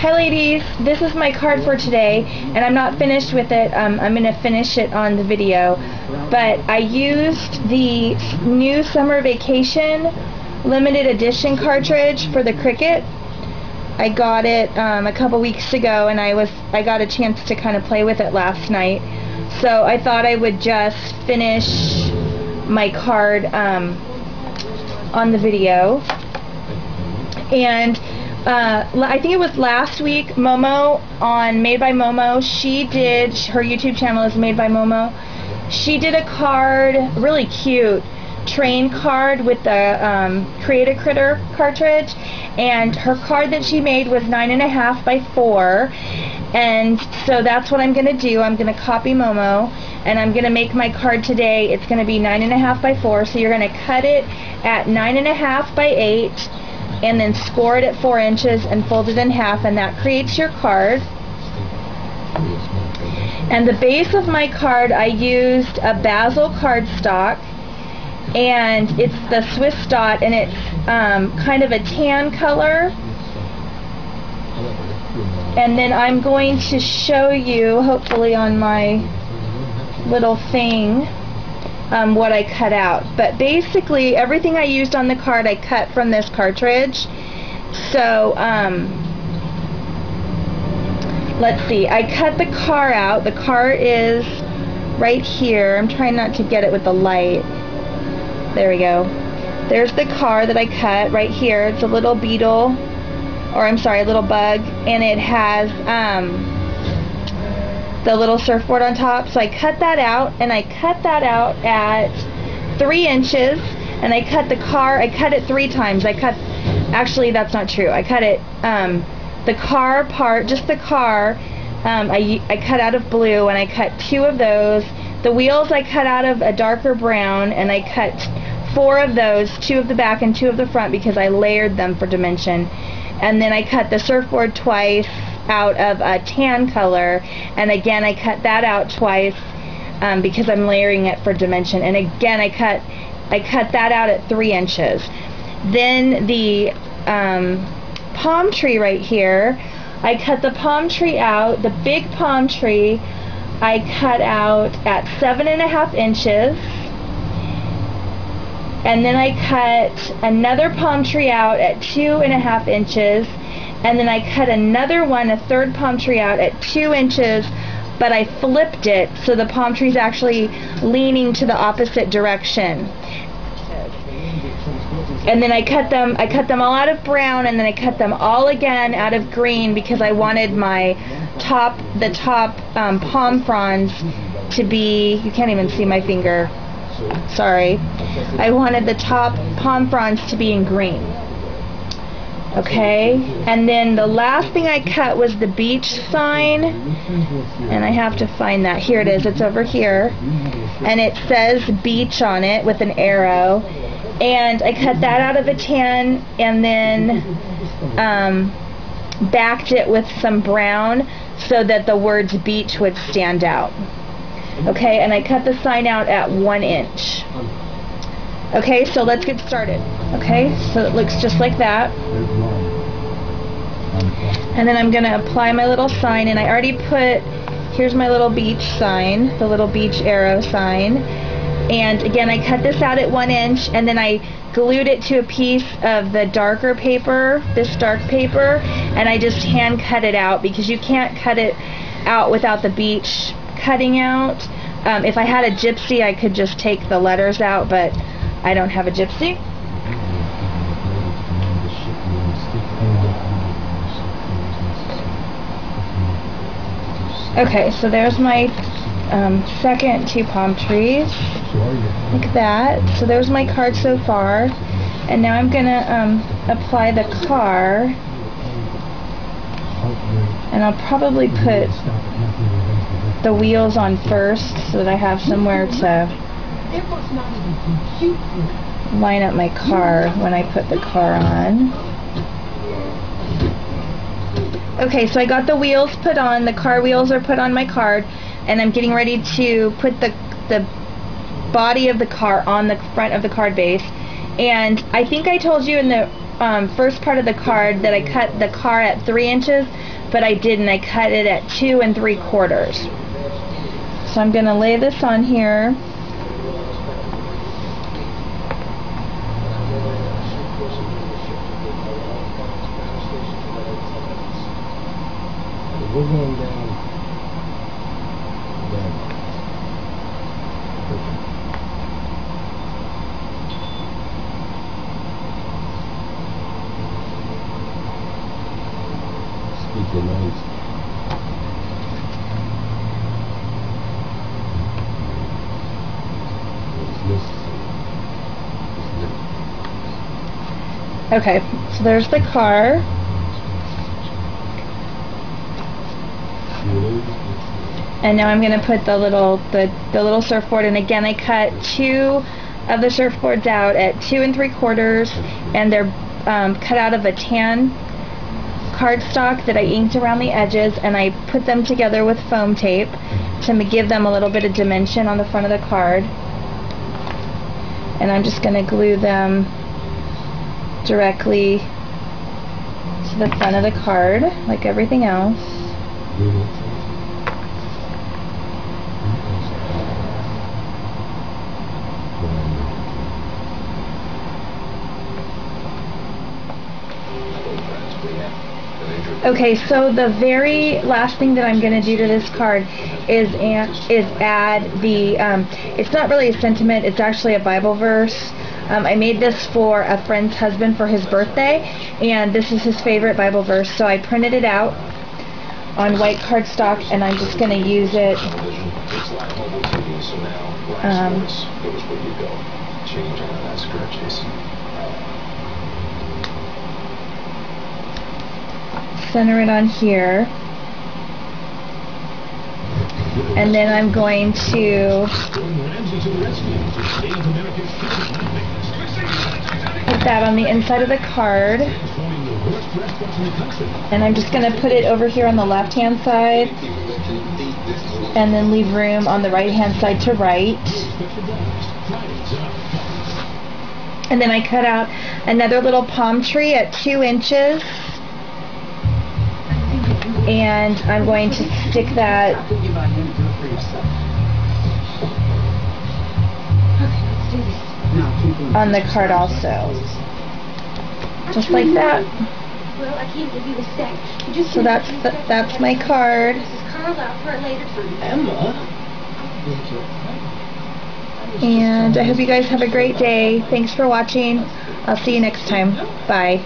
Hi ladies, this is my card for today, and I'm not finished with it. I'm going to finish it on the video, but I used the new summer vacation limited edition cartridge for the Cricut. I got it a couple weeks ago, and I got a chance to kind of play with it last night, so I thought I would just finish my card on the video. And I think it was last week, Momo on Made by Momo, her YouTube channel is Made by Momo. She did a card, really cute train card with the Create a Critter cartridge, and her card that she made was 9.5 by 4, and so that's what I'm going to do. I'm going to copy Momo, and I'm going to make my card today. It's going to be 9.5 by 4, so you're going to cut it at 9.5 by 8, and then score it at 4 inches and fold it in half, and that creates your card. And the base of my card, I used a Basil cardstock, and it's the Swiss dot, and it's kind of a tan color. And then I'm going to show you, hopefully on my little thing, what I cut out. But basically everything I used on the card I cut from this cartridge. So let's see, I cut the car out. The car is right here. I'm trying not to get it with the light. There we go. There's the car that I cut right here. It's a little beetle, or I'm sorry, a little bug, and it has the little surfboard on top. So I cut that out, and I cut that out at 3 inches, and I cut the car, I cut it 3 times. Actually that's not true. I cut it, the car part, just the car, I cut out of blue, and I cut 2 of those. The wheels I cut out of a darker brown, and I cut 4 of those, 2 of the back and 2 of the front, because I layered them for dimension. And then I cut the surfboard twice out of a tan color, and again I cut that out twice because I'm layering it for dimension, and again I cut that out at 3 inches. Then the palm tree right here, I cut the palm tree out. The big palm tree I cut out at 7.5 inches, and then I cut another palm tree out at 2.5 inches, and then I cut another one, a third palm tree out at 2 inches, but I flipped it so the palm tree is actually leaning to the opposite direction. And then I cut them all out of brown, and then I cut them all again out of green, because I wanted my the top palm fronds to be, you can't even see my finger, sorry, I wanted the top palm fronds to be in green. Okay, and then the last thing I cut was the beach sign, and I have to find that. Here it is, it's over here, and it says beach on it with an arrow, and I cut that out of a tan, and then backed it with some brown so that the words beach would stand out. Okay, and I cut the sign out at 1 inch. Okay, so let's get started. Okay, so it looks just like that. And then I'm going to apply my little sign, and I already here's my little beach sign, the little beach arrow sign. And again, I cut this out at 1 inch, and then I glued it to a piece of the darker paper, this dark paper, and I just hand cut it out, because you can't cut it out without the beach cutting out. If I had a gypsy, I could just take the letters out, but I don't have a gypsy. Okay, so there's my second 2 palm trees, like that. So there's my card so far, and now I'm gonna apply the car, and I'll probably put the wheels on first so that I have somewhere to line up my car when I put the car on. Okay, so I got the wheels put on, the car wheels are put on my card, and I'm getting ready to put the body of the car on the front of the card base. And I think I told you in the first part of the card that I cut the car at 3 inches, but I didn't. I cut it at 2 3/4. So I'm going to lay this on here. We're going down. Speak your minds. Okay, so there's the car. And now I'm going to put the little surfboard, and again I cut 2 of the surfboards out at 2 3/4, and they're cut out of a tan cardstock that I inked around the edges, and I put them together with foam tape to give them a little bit of dimension on the front of the card. And I'm just going to glue them directly to the front of the card like everything else. Okay, so the very last thing that I'm going to do to this card is add the, it's not really a sentiment, it's actually a Bible verse. I made this for a friend's husband for his birthday, and this is his favorite Bible verse, so I printed it out on white cardstock, and I'm just going to use it. Center it on here, and then I'm going to put that on the inside of the card, and I'm just going to put it over here on the left hand side, and then leave room on the right hand side to write. And then I cut out another little palm tree at 2 inches. And I'm going to stick that on the card also. Just like that. So that's my card. And I hope you guys have a great day. Thanks for watching. I'll see you next time. Bye.